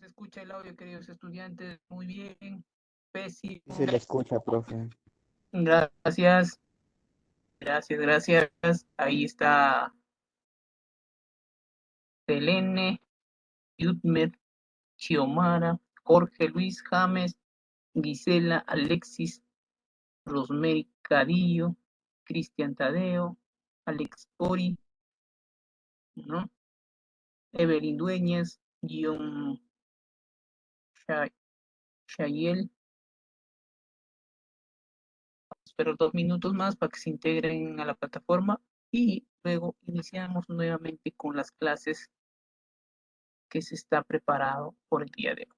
escucha el audio, queridos estudiantes. Muy bien. Pésimo. Sí se le escucha, profe. Gracias. Gracias. Ahí está Selene, Yudmer, Xiomara, Jorge Luis James, Gisela, Alexis, Rosemary Cadillo, Cristian Tadeo, Alex Ori, ¿no? Evelyn Dueñas, Guión Shayel. Espero 2 minutos más para que se integren a la plataforma y luego iniciamos nuevamente con las clases que se está preparado por el día de hoy.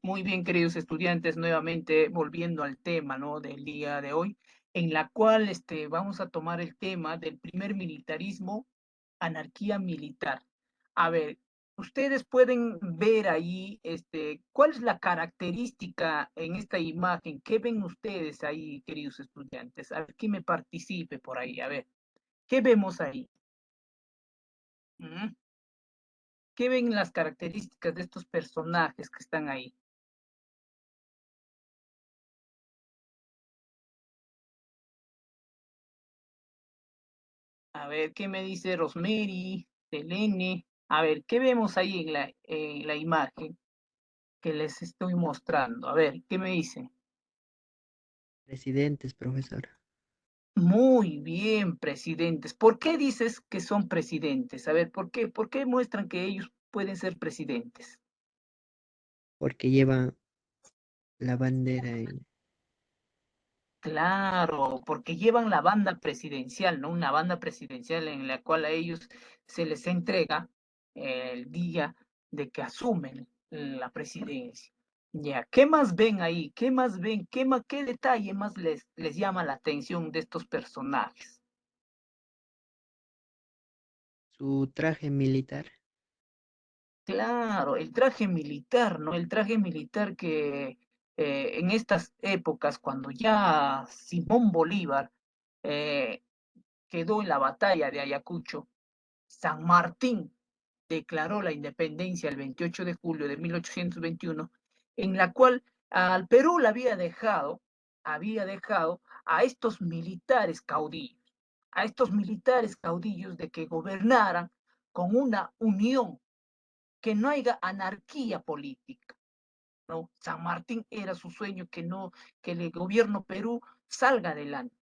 Muy bien, queridos estudiantes, nuevamente volviendo al tema, ¿no?, del día de hoy, en la cual vamos a tomar el tema del primer militarismo, anarquía militar. A ver, ustedes pueden ver ahí, ¿cuál es la característica en esta imagen? ¿Qué ven ustedes ahí, queridos estudiantes? A ver, ¿quién me participe por ahí? A ver, ¿qué vemos ahí? ¿Mm? ¿Qué ven las características de estos personajes que están ahí? A ver, ¿qué me dice Rosemary, Selene? A ver, ¿qué vemos ahí en la imagen que les estoy mostrando? A ver, ¿qué me dicen? Presidentes, profesor. Muy bien, presidentes. ¿Por qué dices que son presidentes? A ver, ¿por qué? ¿Por qué muestran que ellos pueden ser presidentes? Porque lleva la bandera en Claro, porque llevan la banda presidencial, ¿no? Una banda presidencial en la cual a ellos se les entrega el día de que asumen la presidencia. Ya, ¿qué más ven ahí? ¿Qué más ven? ¿Qué detalle más les llama la atención de estos personajes? su traje militar. Claro, el traje militar, ¿no? El traje militar que en estas épocas, cuando ya Simón Bolívar eh, quedó en la batalla de Ayacucho, San Martín declaró la independencia el 28 de julio de 1821, en la cual al Perú le había dejado a estos militares caudillos, de que gobernaran con una unión, que no haya anarquía política, ¿no? San Martín era su sueño, que el gobierno Perú salga adelante.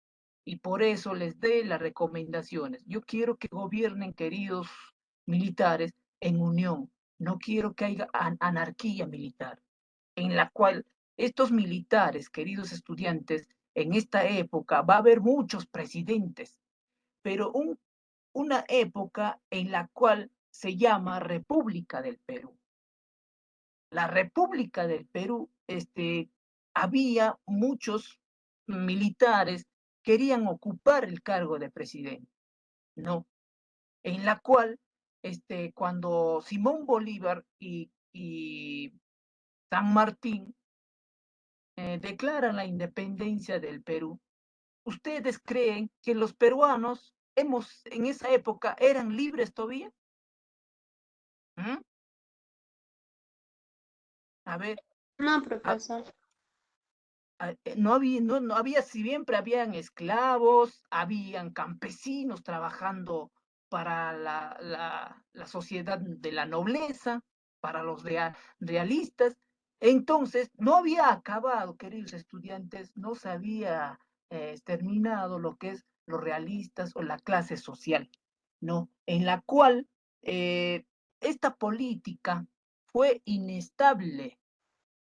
Y por eso les dé las recomendaciones. Yo quiero que gobiernen, queridos militares, en unión. No quiero que haya anarquía militar, en la cual estos militares, queridos estudiantes, en esta época va a haber muchos presidentes, pero una época en la cual se llama República del Perú. La República del Perú, había muchos militares querían ocupar el cargo de presidente, ¿no? En la cual, cuando Simón Bolívar y San Martín declaran la independencia del Perú, ¿ustedes creen que los peruanos en esa época eran libres todavía? ¿Mm? A ver, No, a, profesor. no había, si siempre habían esclavos, habían campesinos trabajando para la sociedad de la nobleza, para los realistas, Entonces, no había acabado, queridos estudiantes, no se había terminado lo que es los realistas o la clase social, ¿no? En la cual esta política fue inestable,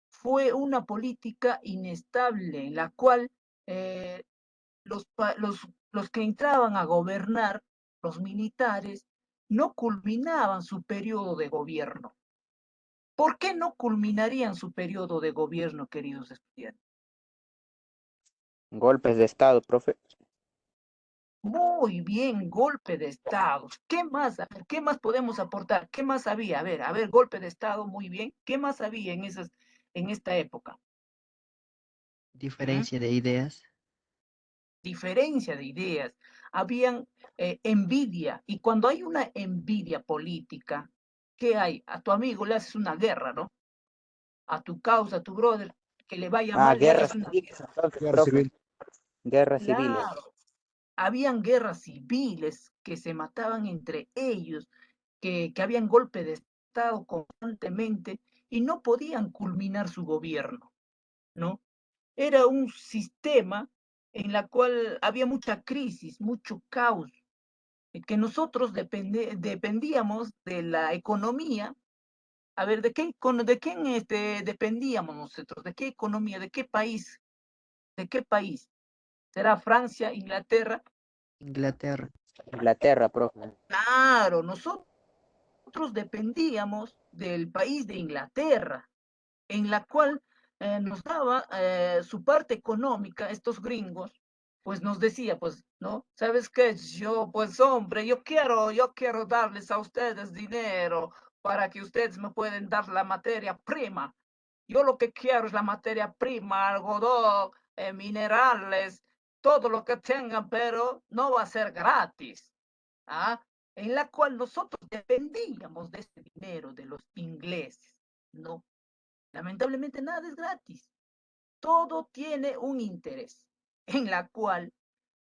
fue una política inestable en la cual eh, los, los que entraban a gobernar, los militares, no culminaban su periodo de gobierno. ¿Por qué no culminarían su periodo de gobierno, queridos estudiantes? Golpes de Estado, profe. Muy bien, golpe de Estado. ¿Qué más? A ver, ¿qué más podemos aportar? ¿Qué más había? A ver, golpe de Estado, muy bien. ¿Qué más había en esta época? ¿Mm? Diferencia de ideas. Diferencia de ideas. Habían envidia. Y cuando hay una envidia política, ¿qué hay? A tu amigo le haces una guerra, ¿no? A tu causa, a tu brother, que le vaya Ah, mal, le guerras haces una civiles, guerra. entonces, Guerra profe. civil. Guerras civiles. Claro. Habían guerras civiles que se mataban entre ellos, que habían golpe de Estado constantemente y no podían culminar su gobierno, ¿no? Era un sistema en la cual había mucha crisis, mucho caos, que nosotros dependíamos de la economía. A ver, ¿de quién dependíamos nosotros? ¿De qué economía? ¿De qué país? ¿De qué país? ¿Será Francia, Inglaterra? Inglaterra. Inglaterra, profe. Claro, nosotros dependíamos del país de Inglaterra, en la cual nos daba su parte económica, estos gringos, pues nos decía, pues, ¿no? ¿Sabes qué? Yo, pues, hombre, yo quiero darles a ustedes dinero para que ustedes me pueden dar la materia prima. Yo lo que quiero es la materia prima, algodón, minerales, todo lo que tengan, pero no va a ser gratis. ¿Ah? En la cual nosotros dependíamos de ese dinero de los ingleses, ¿no? Lamentablemente nada es gratis, todo tiene un interés, en la cual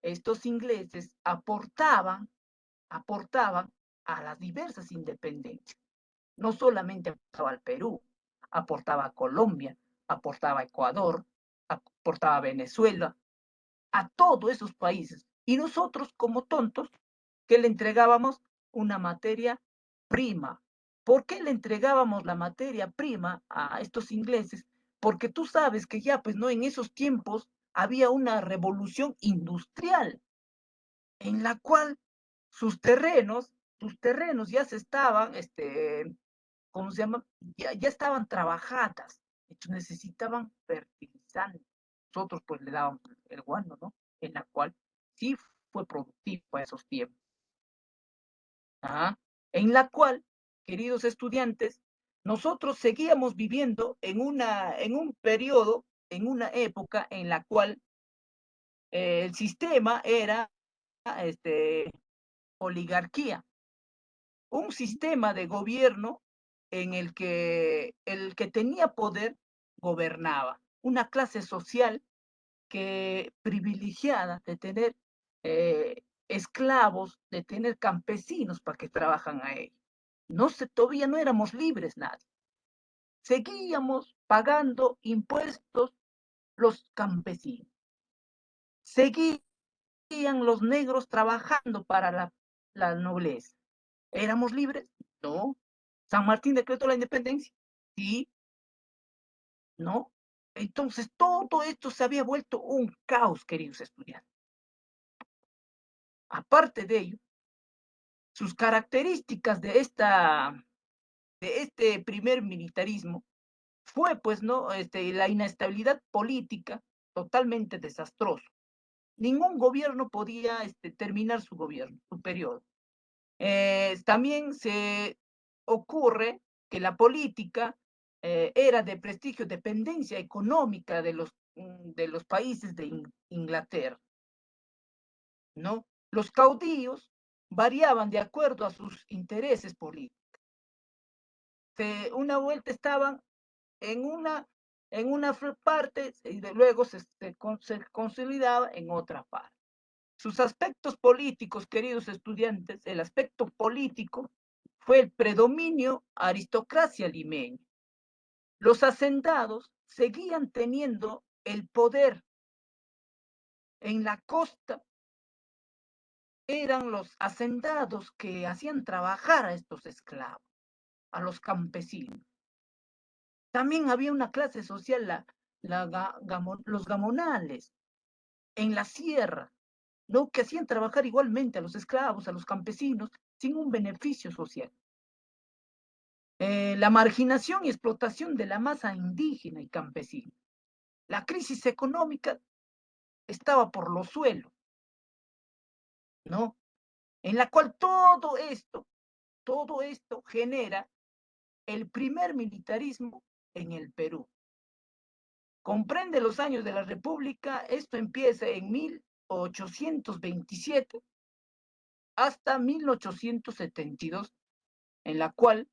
estos ingleses aportaban a las diversas independencias. No solamente aportaba al Perú, aportaba a Colombia, aportaba a Ecuador, aportaba a Venezuela, a todos esos países. Y nosotros, como tontos, que le entregábamos una materia prima. ¿Por qué le entregábamos la materia prima a estos ingleses? Porque tú sabes que ya, pues, no, en esos tiempos había una revolución industrial en la cual sus terrenos ya se estaban, ¿cómo se llama? Ya estaban trabajadas, entonces necesitaban fertilizantes. Nosotros pues le dábamos el guano, ¿no? En la cual sí fue productivo a esos tiempos. ¿Ah? En la cual, queridos estudiantes, nosotros seguíamos viviendo en un periodo, en una época en la cual el sistema era este, oligarquía, un sistema de gobierno en el que tenía poder gobernaba, una clase social que privilegiada de tener esclavos, de tener campesinos para que trabajan a ellos. Todavía no éramos libres nadie. Seguíamos pagando impuestos los campesinos. Seguían los negros trabajando para la nobleza. ¿Éramos libres? No. ¿San Martín decretó la independencia? Sí, no. Entonces, todo esto se había vuelto un caos, queridos estudiantes. Aparte de ello, sus características de este primer militarismo fue, pues, ¿no? La inestabilidad política totalmente desastroso. Ningún gobierno podía terminar su gobierno, su periodo. También se ocurre que la política era de prestigio, dependencia económica de los países de Inglaterra, ¿no? Los caudillos variaban de acuerdo a sus intereses políticos. Una vuelta estaban en en una parte y luego se consolidaba en otra parte. Sus aspectos políticos, queridos estudiantes, el aspecto político fue el predominio aristocracia limeña, los hacendados seguían teniendo el poder en la costa. Eran los hacendados que hacían trabajar a estos esclavos, a los campesinos. También había una clase social, los gamonales, en la sierra, ¿no? Que hacían trabajar igualmente a los esclavos, a los campesinos, sin un beneficio social. La marginación y explotación de la masa indígena y campesina. La crisis económica estaba por los suelos, ¿no? En la cual todo esto genera el primer militarismo en el Perú. Comprende los años de la República, esto empieza en 1827 hasta 1872, en la cual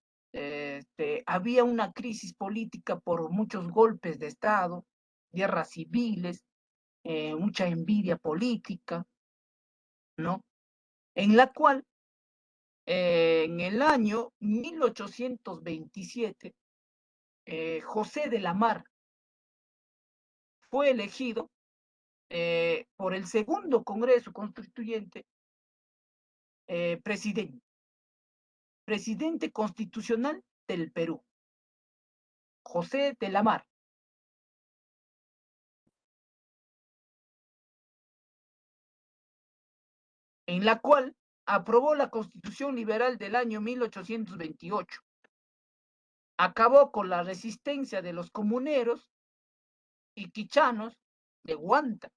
había una crisis política por muchos golpes de Estado, guerras civiles, mucha envidia política, ¿no? En la cual, en el año 1827, José de la Mar fue elegido por el segundo Congreso Constituyente presidente constitucional del Perú, José de la Mar. En la cual aprobó la Constitución Liberal del año 1828. Acabó con la resistencia de los comuneros y quichanos de Huanta.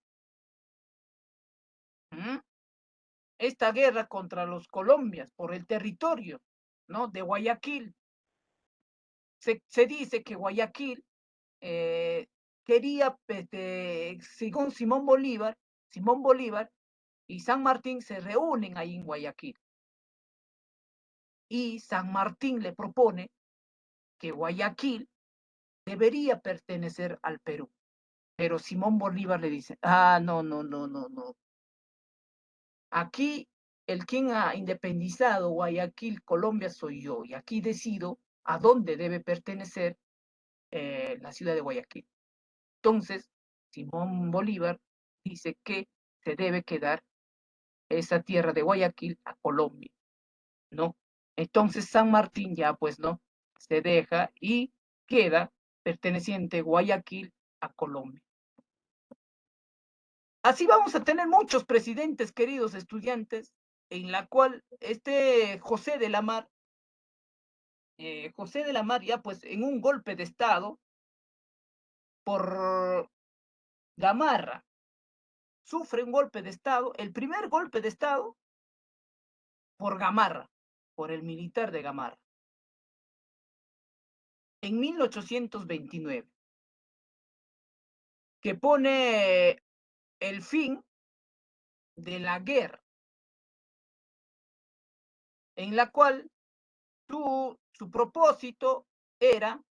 Esta guerra contra los colombias por el territorio, ¿no? De Guayaquil. Se dice que Guayaquil quería, según Simón Bolívar y San Martín se reúnen ahí en Guayaquil. Y San Martín le propone que Guayaquil debería pertenecer al Perú. Pero Simón Bolívar le dice, no. Aquí el quien ha independizado Guayaquil, Colombia, soy yo. Y aquí decido a dónde debe pertenecer la ciudad de Guayaquil. Entonces, Simón Bolívar dice que se debe quedar esa tierra de Guayaquil a Colombia, ¿no? Entonces San Martín ya pues no se deja y queda perteneciente Guayaquil a Colombia. Así vamos a tener muchos presidentes, queridos estudiantes, en la cual José de la Mar ya pues en un golpe de Estado por Gamarra, sufre un golpe de Estado, el primer golpe de Estado por Gamarra, por el militar de Gamarra, en 1829, que pone el fin de la guerra, en la cual su propósito era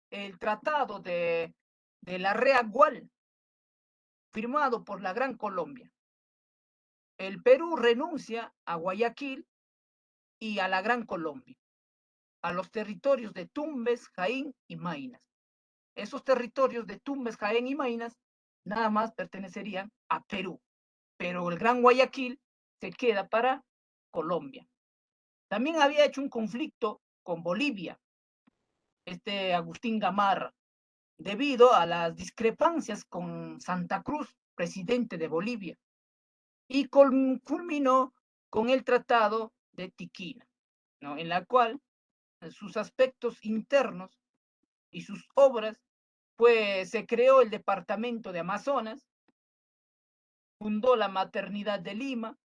el tratado de la Reagual, firmado por la Gran Colombia. El Perú renuncia a Guayaquil y a la Gran Colombia, a los territorios de Tumbes, Jaín y Maynas. Esos territorios de Tumbes, Jaén y Maynas nada más pertenecerían a Perú, pero el Gran Guayaquil se queda para Colombia. También había hecho un conflicto con Bolivia, Agustín Gamarra, debido a las discrepancias con Santa Cruz, presidente de Bolivia, y culminó con el Tratado de Tiquina, ¿no? En la cual sus aspectos internos y sus obras, pues se creó el Departamento de Amazonas, fundó la Maternidad de Lima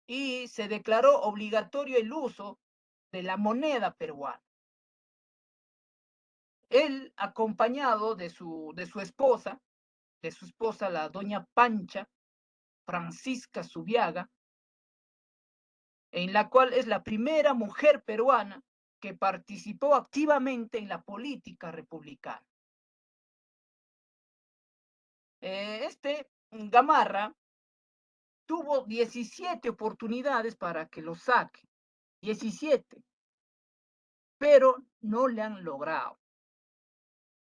y se declaró obligatorio el uso de la moneda peruana. Él, acompañado de su esposa, la doña Pancha Francisca Zubiaga, en la cual es la primera mujer peruana que participó activamente en la política republicana. Gamarra tuvo 17 oportunidades para que lo saque, 17. pero no le han logrado,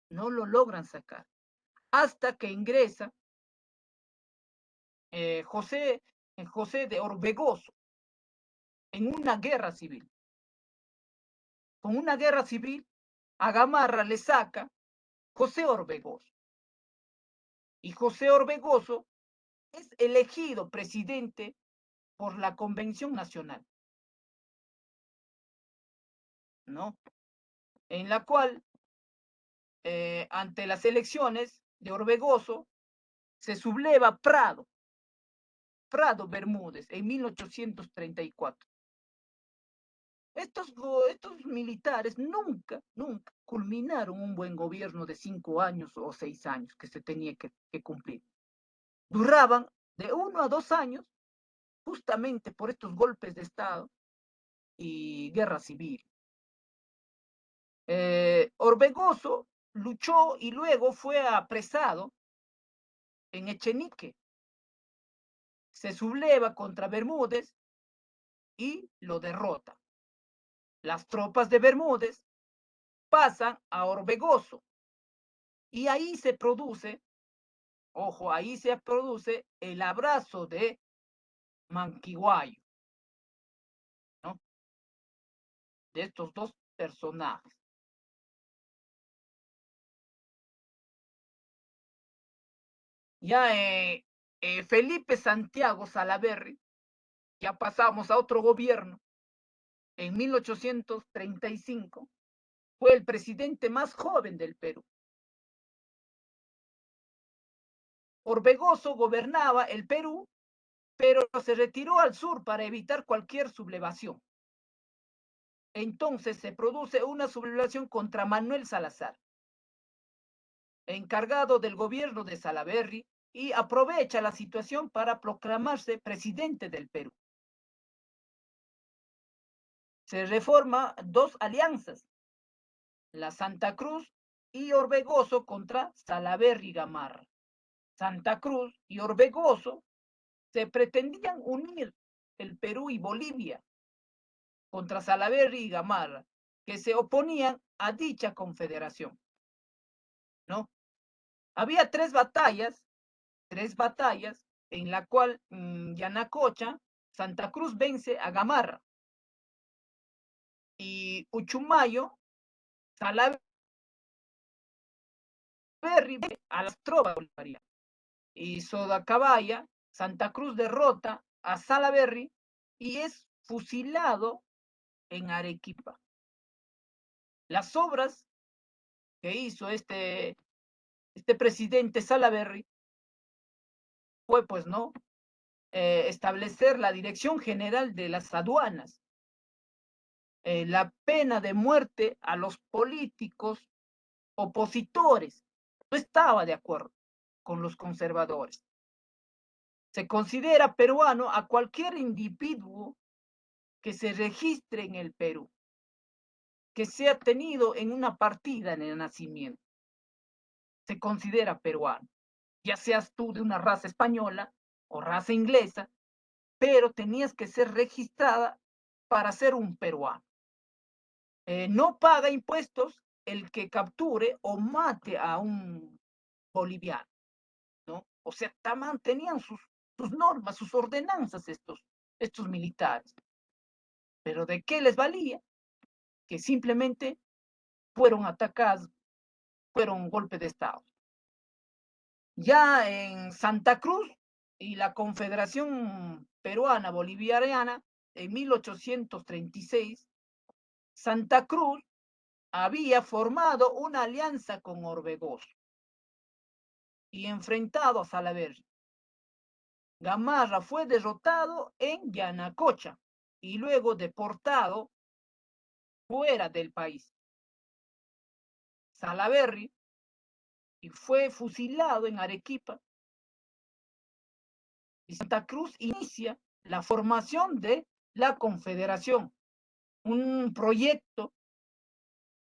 no lo logran sacar, hasta que ingresa José, José de Orbegoso en una guerra civil. Con una guerra civil, a Gamarra le saca José Orbegoso. Y José Orbegoso es elegido presidente por la Convención Nacional, ¿no? En la cual, ante las elecciones de Orbegoso, se subleva Prado Bermúdez, en 1834. Estos militares nunca culminaron un buen gobierno de 5 años o 6 años que se tenía que cumplir. Duraban de 1 a 2 años justamente por estos golpes de Estado y guerra civil. Orbegoso luchó y luego fue apresado en Echenique. Se subleva contra Bermúdez y lo derrota. Las tropas de Bermúdez pasan a Orbegoso y ahí se produce, ojo, ahí se produce el abrazo de Manquiguayo, ¿no? De estos dos personajes. Ya Felipe Santiago Salaverry, ya pasamos a otro gobierno, en 1835, fue el presidente más joven del Perú. Orbegoso gobernaba el Perú, pero se retiró al sur para evitar cualquier sublevación. Entonces se produce una sublevación contra Manuel Salazar, encargado del gobierno de Salaverry, y aprovecha la situación para proclamarse presidente del Perú. Se reforma dos alianzas, la Santa Cruz y Orbegoso contra Salaverry y Gamarra. Santa Cruz y Orbegoso se pretendían unir el Perú y Bolivia contra Salaverry y Gamarra, que se oponían a dicha confederación, ¿no? Había tres batallas en la cual Yanacocha, Santa Cruz vence a Gamarra y Uchumayo, Salaverry a las tropas bolivarianas. Y Sodacabaya, Santa Cruz derrota a Salaverry y es fusilado en Arequipa. Las obras que hizo este presidente Salaverry fue, pues, ¿no? Establecer la Dirección General de las Aduanas, la pena de muerte a los políticos opositores. No estaba de acuerdo con los conservadores. Se considera peruano a cualquier individuo que se registre en el Perú, que sea tenido en una partida en el nacimiento. Se considera peruano, ya seas tú de una raza española o raza inglesa, pero tenías que ser registrada para ser un peruano. No paga impuestos el que capture o mate a un boliviano, ¿no? O sea, tenían sus normas, sus ordenanzas estos militares. Pero ¿de qué les valía? Que simplemente fueron atacados, fueron un golpe de Estado. Ya en Santa Cruz y la Confederación Peruana Bolivariana, en 1836, Santa Cruz había formado una alianza con Orbegoso y enfrentado a Salaverry. Gamarra fue derrotado en Yanacocha y luego deportado fuera del país. Salaverry y fue fusilado en Arequipa y Santa Cruz inicia la formación de la Confederación, un proyecto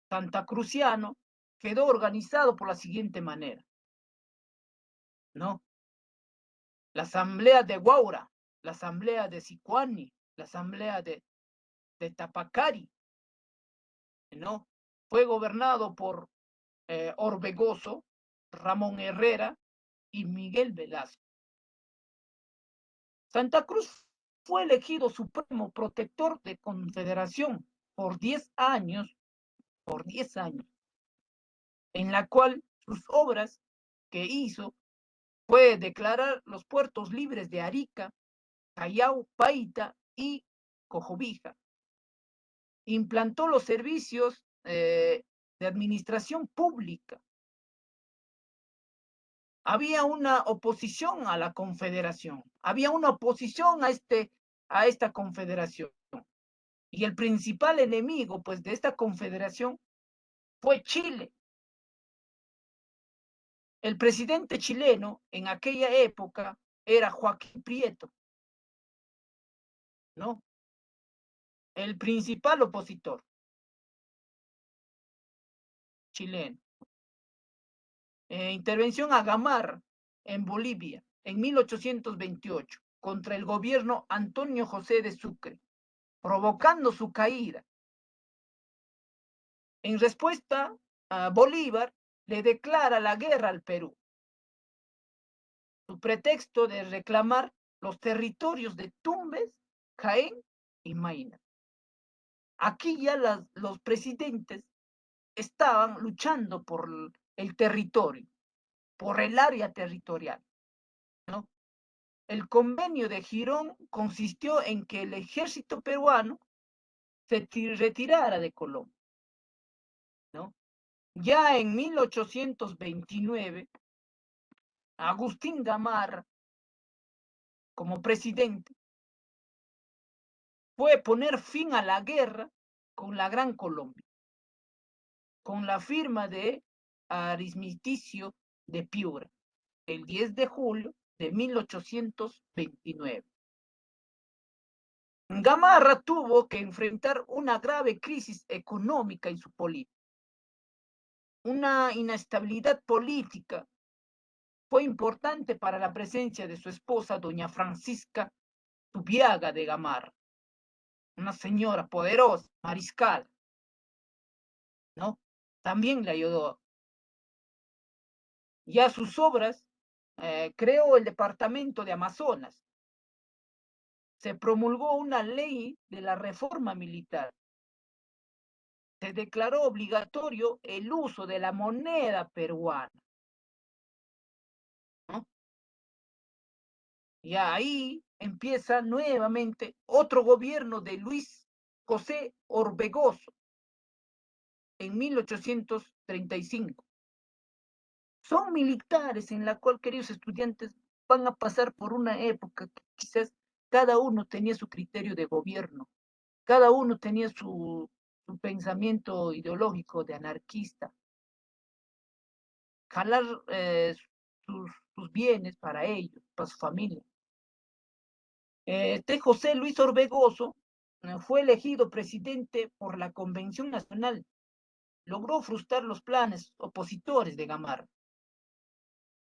santacruciano. Quedó organizado por la siguiente manera, ¿no? La asamblea de Guaura, la asamblea de Sicuani, la asamblea de Tapacari, ¿no? Fue gobernado por Orbegoso, Ramón Herrera y Miguel Velasco. Santa Cruz fue elegido supremo protector de Confederación por 10 años, en la cual sus obras que hizo fue declarar los puertos libres de Arica, Callao, Paita y Cojobija. Implantó los servicios de administración pública. Había una oposición a la confederación, había una oposición a esta confederación. Y el principal enemigo, pues, de esta confederación fue Chile. El presidente chileno en aquella época era Joaquín Prieto, ¿no? El principal opositor chileno. Intervención a Gamar en Bolivia en 1828 contra el gobierno Antonio José de Sucre, provocando su caída. En respuesta, Bolívar le declara la guerra al Perú, su pretexto de reclamar los territorios de Tumbes, Jaén y Mayna. Aquí ya los presidentes estaban luchando por el territorio, por el área territorial, ¿no? El convenio de Girón consistió en que el ejército peruano se retirara de Colombia, ¿no? Ya en 1829, Agustín Gamarra, como presidente, fue poner fin a la guerra con la Gran Colombia, con la firma de Armisticio de Piura, el 10 de julio de 1829. Gamarra tuvo que enfrentar una grave crisis económica en su política. Una inestabilidad política fue importante para la presencia de su esposa, doña Francisca Tubiaga de Gamarra, una señora poderosa, mariscal, ¿no? También le ayudó. Ya sus obras, creó el departamento de Amazonas. Se promulgó una ley de la reforma militar. Se declaró obligatorio el uso de la moneda peruana, ¿no? Y ahí empieza nuevamente otro gobierno de Luis José Orbegoso en 1835. Son militares en la cual, queridos estudiantes, van a pasar por una época que quizás cada uno tenía su criterio de gobierno, cada uno tenía su pensamiento ideológico de anarquista, jalar sus bienes para ellos, para su familia. Este José Luis Orbegoso fue elegido presidente por la Convención Nacional. Logró frustrar los planes opositores de Gamarra.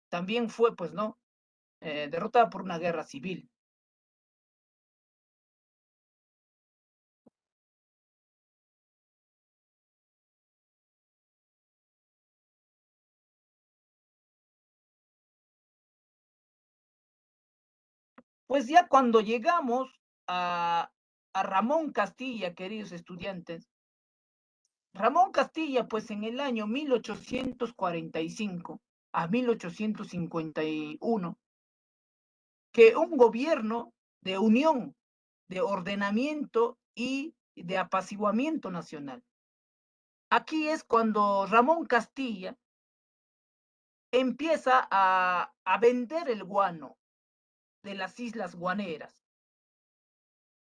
También fue, pues, ¿no? Derrotada por una guerra civil. Pues ya cuando llegamos a Ramón Castilla, queridos estudiantes, Ramón Castilla, pues en el año 1845 a 1851, que un gobierno de unión, de ordenamiento y de apaciguamiento nacional. Aquí es cuando Ramón Castilla empieza a vender el guano de las Islas Guaneras,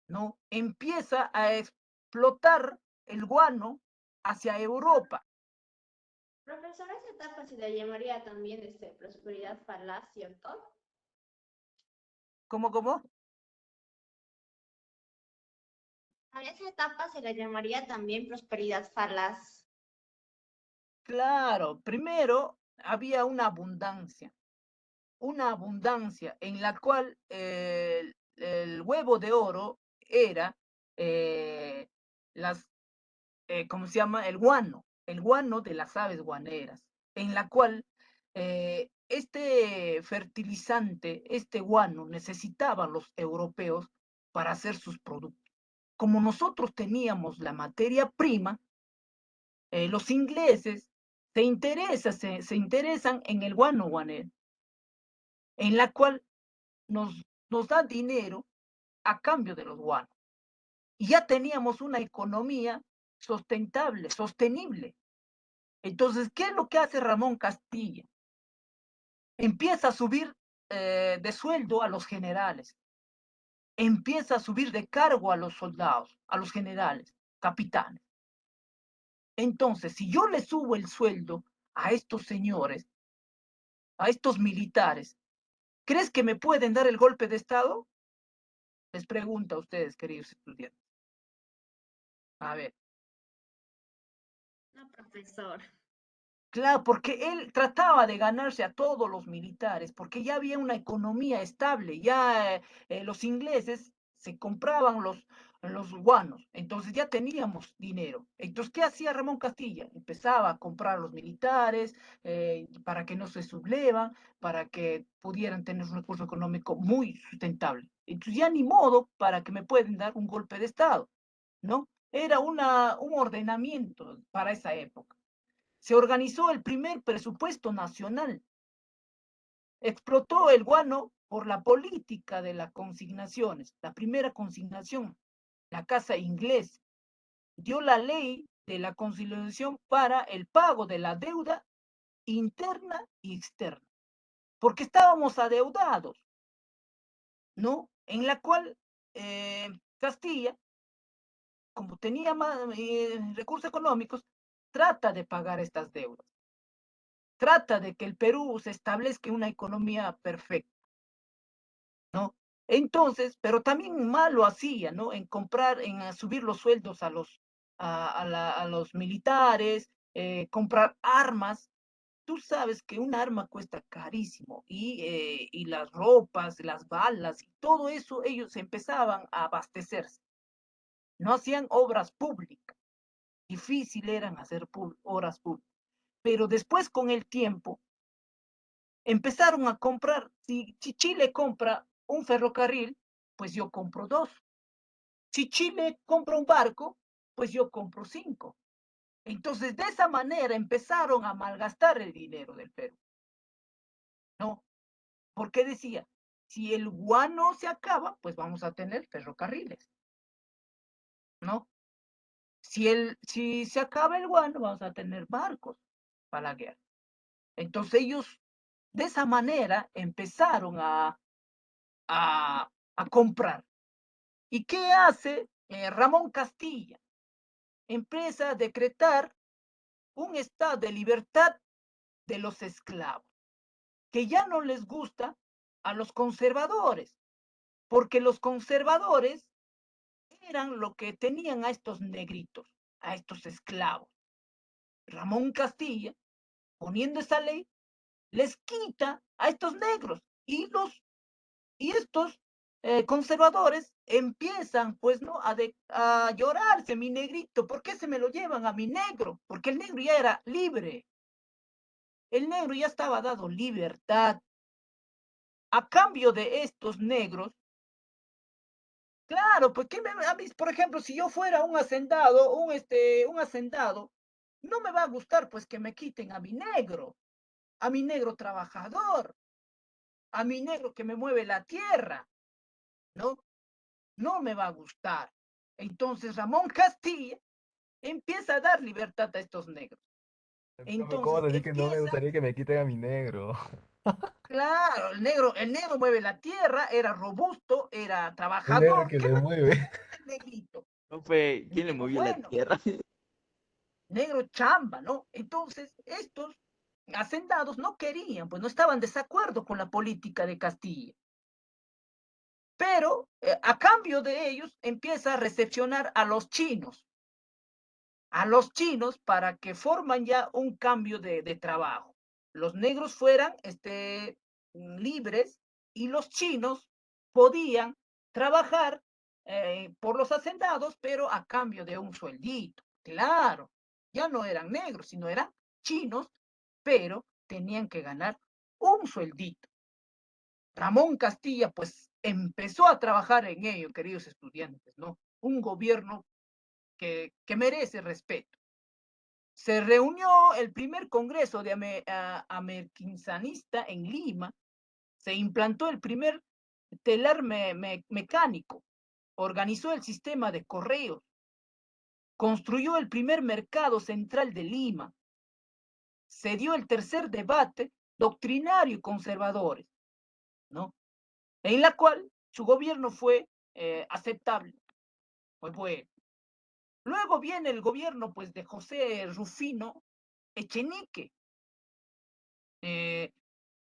¿no? Empieza a explotar el guano hacia Europa. Profesor, esa etapa se le llamaría también prosperidad falaz, ¿cierto? ¿Cómo? A esa etapa se le llamaría también prosperidad falaz. Claro, primero había una abundancia en la cual el huevo de oro era las ¿cómo se llama? El guano de las aves guaneras, en la cual este fertilizante, este guano, necesitaban los europeos para hacer sus productos. Como nosotros teníamos la materia prima, los ingleses se interesan en el guano guanero, en la cual nos da dinero a cambio de los guanos. Y ya teníamos una economía sustentable, sostenible. Entonces, ¿qué es lo que hace Ramón Castilla? Empieza a subir de sueldo a los generales, empieza a subir de cargo a los soldados, a los generales, capitanes. Entonces, si yo le subo el sueldo a estos señores, a estos militares, ¿crees que me pueden dar el golpe de Estado? Les pregunto a ustedes, queridos estudiantes. A ver. No, profesor. Claro, porque él trataba de ganarse a todos los militares, porque ya había una economía estable, ya los ingleses se compraban los guanos, entonces ya teníamos dinero. Entonces, ¿qué hacía Ramón Castilla? Empezaba a comprar a los militares para que no se sublevan, para que pudieran tener un recurso económico muy sustentable. Entonces, ya ni modo para que me pueden dar un golpe de Estado, ¿no? Era un ordenamiento para esa época. Se organizó el primer presupuesto nacional. Explotó el guano por la política de las consignaciones. La primera consignación, la Casa Inglesa, dio la ley de la conciliación para el pago de la deuda interna y externa, porque estábamos adeudados, ¿no? En la cual Castilla, como tenía más recursos económicos, trata de pagar estas deudas. Trata de que el Perú se establezca una economía perfecta, ¿no? Entonces, pero también mal lo hacía, ¿no? En comprar, en subir los sueldos a los militares, comprar armas. Tú sabes que un arma cuesta carísimo y las ropas, las balas y todo eso, ellos empezaban a abastecerse. No hacían obras públicas, difícil eran hacer obras públicas. Pero después, con el tiempo, empezaron a comprar. Si Chile compra un ferrocarril, pues yo compro 2. Si Chile compra un barco, pues yo compro 5. Entonces, de esa manera empezaron a malgastar el dinero del Perú, ¿no? Porque decía, si el guano se acaba, pues vamos a tener ferrocarriles, ¿no? Si se acaba el guano, vamos a tener barcos para la guerra. Entonces ellos de esa manera empezaron a comprar. ¿Y qué hace Ramón Castilla? Empieza a decretar un estado de libertad de los esclavos, que ya no les gusta a los conservadores, porque los conservadores eran lo que tenían a estos negritos, a estos esclavos. Ramón Castilla, poniendo esa ley, les quita a estos negros y estos conservadores empiezan, pues, ¿no? A llorarse, mi negrito, ¿por qué se me lo llevan a mi negro? Porque el negro ya era libre, el negro ya estaba dado libertad. A cambio de estos negros, claro, pues, a mí, por ejemplo, si yo fuera un hacendado, un hacendado, no me va a gustar, pues, que me quiten a mi negro trabajador, a mi negro que me mueve la tierra, ¿no? No me va a gustar. Entonces Ramón Castilla empieza a dar libertad a estos negros. Profe, ¿cómo Entonces decir que no me empieza, gustaría que me quiten a mi negro? claro, el negro mueve la tierra, era robusto, era Un negro trabajador. que ¿Qué le me mueve. el negrito? Profe, El ¿quién le negro movió la bueno, tierra? negro chamba, ¿no? Entonces estos hacendados no querían, pues no estaban de acuerdo con la política de Castilla. Pero a cambio de ellos empieza a recepcionar a los chinos para que forman ya un cambio de trabajo. Los negros fueran libres y los chinos podían trabajar por los hacendados, pero a cambio de un sueldito. Claro, ya no eran negros, sino eran chinos, pero tenían que ganar un sueldito. Ramón Castilla, pues, empezó a trabajar en ello, queridos estudiantes, ¿no? Un gobierno que merece respeto. Se reunió el primer congreso de americanista en Lima, se implantó el primer telar mecánico, organizó el sistema de correos, construyó el primer mercado central de Lima, se dio el tercer debate doctrinario y conservadores, ¿no? En la cual su gobierno fue aceptable, fue bueno. Luego viene el gobierno pues, de José Rufino Echenique.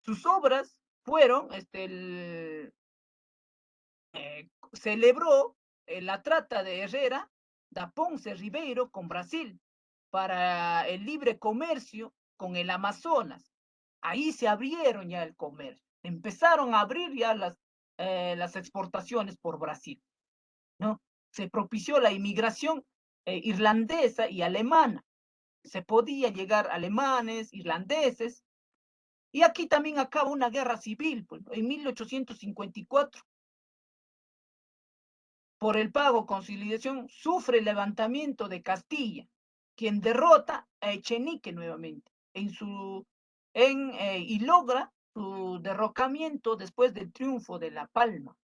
Sus obras fueron, celebró la trata de Herrera da Ponce Ribeiro con Brasil para el libre comercio con el Amazonas. Ahí se abrieron ya el comercio, empezaron a abrir ya las exportaciones por Brasil, ¿no? Se propició la inmigración irlandesa y alemana. Se podía llegar alemanes, irlandeses, y aquí también acaba una guerra civil, pues, en 1854. Por el pago conciliación sufre el levantamiento de Castilla, quien derrota a Echenique nuevamente y logra su derrocamiento después del triunfo de La Palma.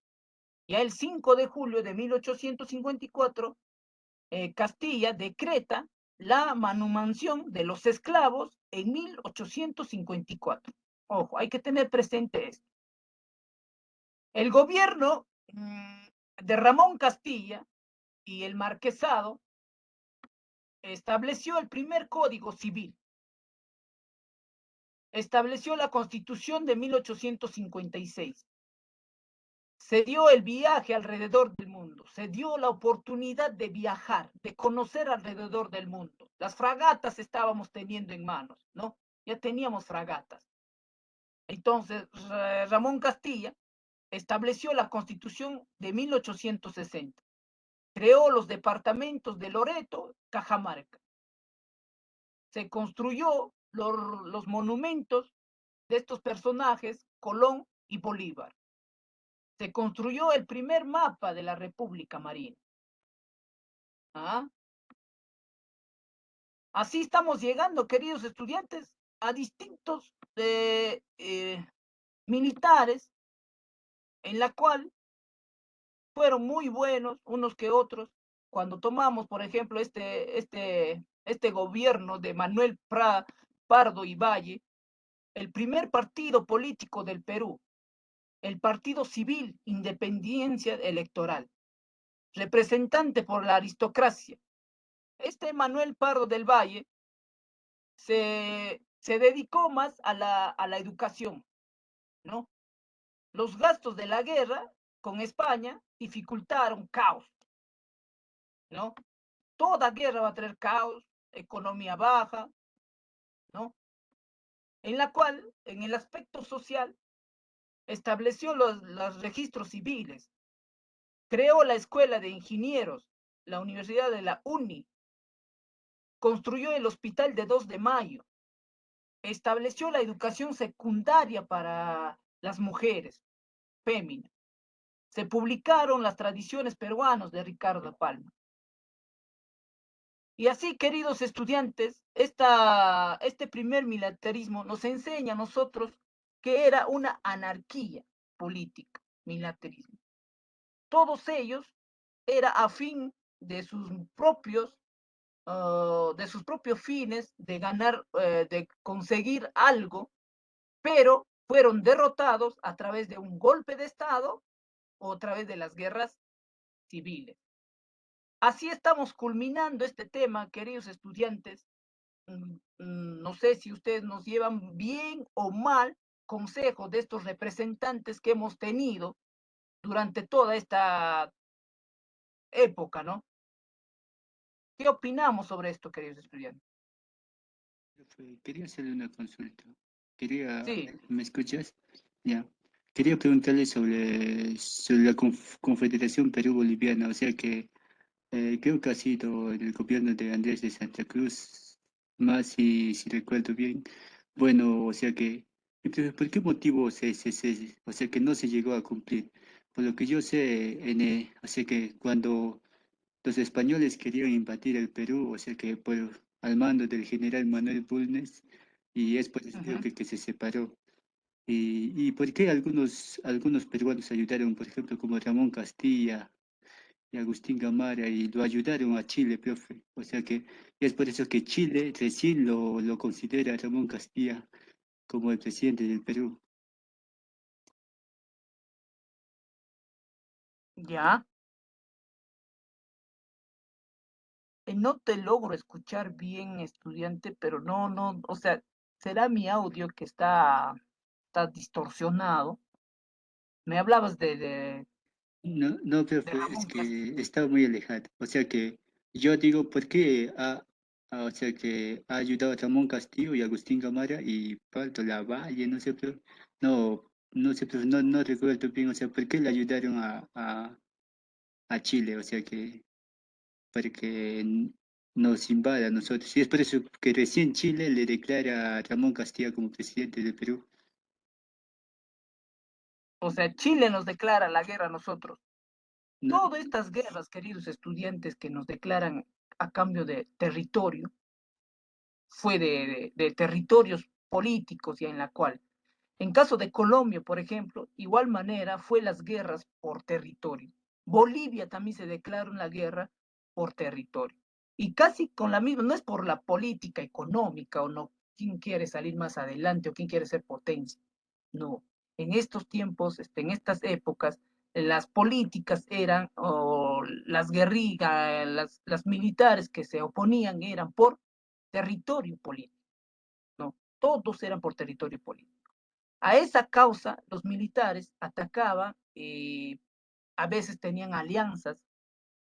Ya el 5 de julio de 1854, Castilla decreta la manutención de los esclavos en 1854. Ojo, hay que tener presente esto. El gobierno de Ramón Castilla y el marquesado estableció el primer código civil, estableció la Constitución de 1856, se dio el viaje alrededor del mundo, se dio la oportunidad de viajar, de conocer alrededor del mundo. Las fragatas estábamos teniendo en manos, ¿no? Ya teníamos fragatas. Entonces, Ramón Castilla estableció la Constitución de 1860. Creó los departamentos de Loreto, Cajamarca. Se construyó los monumentos de estos personajes, Colón y Bolívar. Se construyó el primer mapa de la República Marina. ¿Ah? Así estamos llegando, queridos estudiantes, a distintos militares, en la cual fueron muy buenos unos que otros. Cuando tomamos, por ejemplo, este gobierno de Manuel Pardo y Valle, el primer partido político del Perú, el Partido Civil Independencia Electoral, representante por la aristocracia. Este Manuel Pardo del Valle se dedicó más a la educación, ¿no? Los gastos de la guerra con España dificultaron caos, ¿no? Toda guerra va a traer caos, economía baja, ¿no? En la cual, en el aspecto social, estableció los registros civiles, creó la Escuela de Ingenieros, la Universidad de la UNI, construyó el Hospital de 2 de Mayo, estableció la educación secundaria para las mujeres, féminas. Se publicaron las tradiciones peruanas de Ricardo Palma. Y así, queridos estudiantes, este primer militarismo nos enseña a nosotros que era una anarquía política, militarismo. Todos ellos era a fin de sus propios fines, de ganar, de conseguir algo, pero fueron derrotados a través de un golpe de Estado o a través de las guerras civiles. Así estamos culminando este tema, queridos estudiantes. No sé si ustedes nos llevan bien o mal consejos de estos representantes que hemos tenido durante toda esta época, ¿no? ¿Qué opinamos sobre esto, queridos estudiantes? Quería hacerle una consulta. Quería, Sí, ¿me escuchas? Ya. Quería preguntarle sobre la Confederación Perú-Boliviana, o sea que creo que ha sido en el gobierno de Andrés de Santa Cruz, más si recuerdo bien. Bueno, o sea que, ¿por qué motivo o sea que no se llegó a cumplir? Por lo que yo sé, o sea que cuando los españoles querían invadir el Perú, o sea que al mando del general Manuel Bulnes, y es por eso creo Ujú. que se separó. ¿Y por qué algunos peruanos ayudaron, por ejemplo, como Ramón Castilla y Agustín Gamara, y lo ayudaron a Chile, profe? O sea que es por eso que Chile recién lo considera a Ramón Castilla como el presidente del Perú. Ya. No te logro escuchar bien, estudiante, pero no, o sea, será mi audio que está distorsionado. Me hablabas No, de profe, es Ramón Castilla. que está muy alejado. O sea que yo digo, ¿por qué o sea que ha ayudado a Ramón Castillo y Agustín Gamara y Pablo Lavalle? No sé, pero no sé, profe, no recuerdo bien. O sea, ¿por qué le ayudaron a Chile? O sea que para que nos invada a nosotros. Y es por eso que recién Chile le declara a Ramón Castilla como presidente del Perú. O sea, Chile nos declara la guerra a nosotros. No, Todas estas guerras, queridos estudiantes, que nos declaran a cambio de territorio, fue de territorios políticos, y en la cual, en caso de Colombia, por ejemplo, igual manera fue las guerras por territorio. Bolivia también se declaró la guerra por territorio. Y casi con la misma, no es por la política económica o no, quién quiere salir más adelante o quién quiere ser potencia. No, en estos tiempos, en estas épocas, las políticas eran, o las guerrillas, las militares que se oponían eran por territorio político, ¿no? Todos eran por territorio político. A esa causa, los militares atacaban, a veces tenían alianzas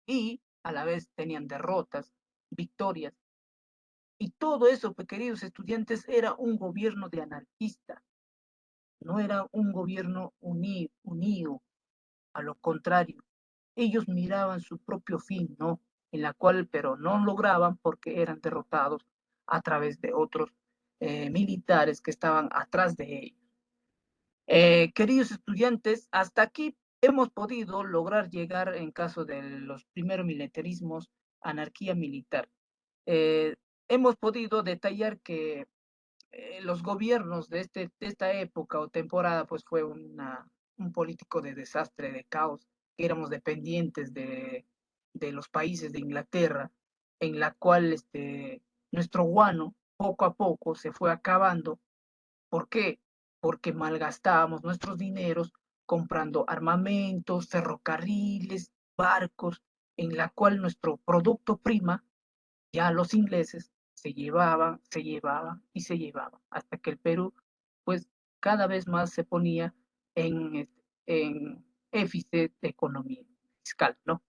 y a la vez tenían derrotas, victorias. Y todo eso, queridos estudiantes, era un gobierno de anarquista, no era un gobierno unido. A lo contrario, ellos miraban su propio fin, ¿no? En la cual, pero no lograban porque eran derrotados a través de otros militares que estaban atrás de ellos. Queridos estudiantes, hasta aquí hemos podido lograr llegar, en caso de los primeros militarismos, anarquía militar. Eh, Hemos podido detallar que los gobiernos de esta época o temporada, pues fue un político de desastre, de caos, que éramos dependientes de los países de Inglaterra, en la cual nuestro guano poco a poco se fue acabando. ¿Por qué? Porque malgastábamos nuestros dineros comprando armamentos, ferrocarriles, barcos, en la cual nuestro producto prima, ya los ingleses se llevaban, hasta que el Perú, pues, cada vez más se ponía en déficit de economía fiscal, ¿no?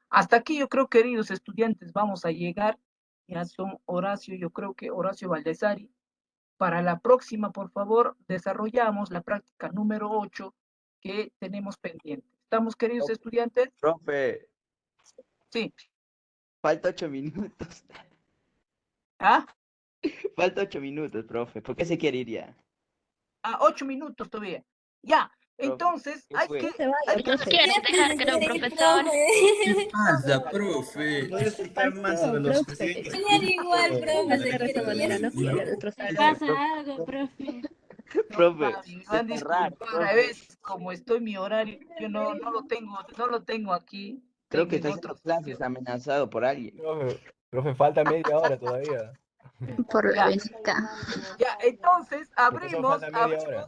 Hasta aquí yo creo, queridos estudiantes, vamos a llegar. Ya son Horacio, yo creo que Horacio Valdesari. Para la próxima, por favor, desarrollamos la práctica número 8 que tenemos pendiente. ¿Estamos, queridos estudiantes? Profe, Sí. falta 8 minutos. ¿Ah? Falta 8 minutos, profe. ¿Por qué se quiere ir ya? 8 minutos todavía. Ya. Profe, Entonces, ¿qué fue? hay que ¿Quiere dejar que era un profesor? ¿Qué pasa, profe? Voy a explicar más sobre No, los profe. presidentes. Genial igual, profe, de esta manera, ¿no? quiere. En otro salón. Pasa algo, profe. Profe, me se van a cerrar, disculpar, a profe. veces como estoy mi horario, yo no lo tengo aquí, Creo tengo que en está haciendo otro clases sitio. amenazado por alguien. Profe, falta media hora todavía. Por la Ya, venta. ya, entonces Profesor, falta media hora.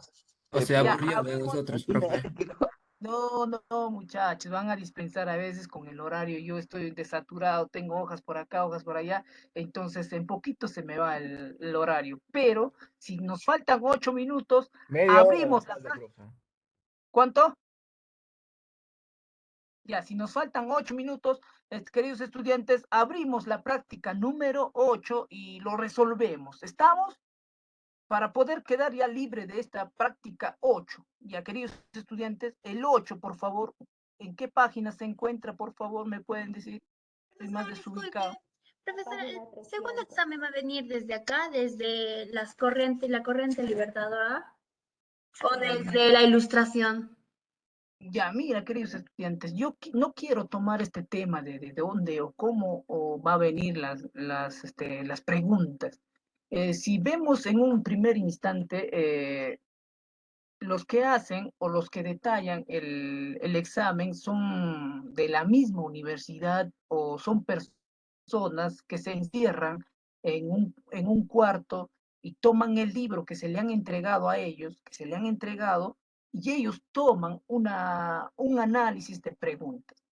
O El sea, ya, aburrido de vosotros, profe. no, muchachos, van a dispensar a veces con el horario. Yo estoy desaturado, tengo hojas por acá, hojas por allá, entonces en poquito se me va el horario. Pero si nos faltan 8 minutos, Media hora nos abrimos la falta, práctica. profe. ¿Cuánto? Ya, si nos faltan 8 minutos, queridos estudiantes, abrimos la práctica número 8 y lo resolvemos. ¿Estamos? Para poder quedar ya libre de esta práctica 8. Ya, queridos estudiantes, el 8, por favor, ¿en qué página se encuentra, por favor, me pueden decir? estoy más desubicado. Profesora, el segundo examen va a venir desde acá, desde la corriente libertadora, o desde la ilustración. Ya, mira, queridos estudiantes, yo no quiero tomar este tema de dónde o cómo o va a venir las preguntas. Si vemos en un primer instante, los que hacen o los que detallan el examen son de la misma universidad o son personas que se encierran en un cuarto y toman el libro que se le han entregado a ellos, que se le han entregado, y ellos toman un análisis de preguntas.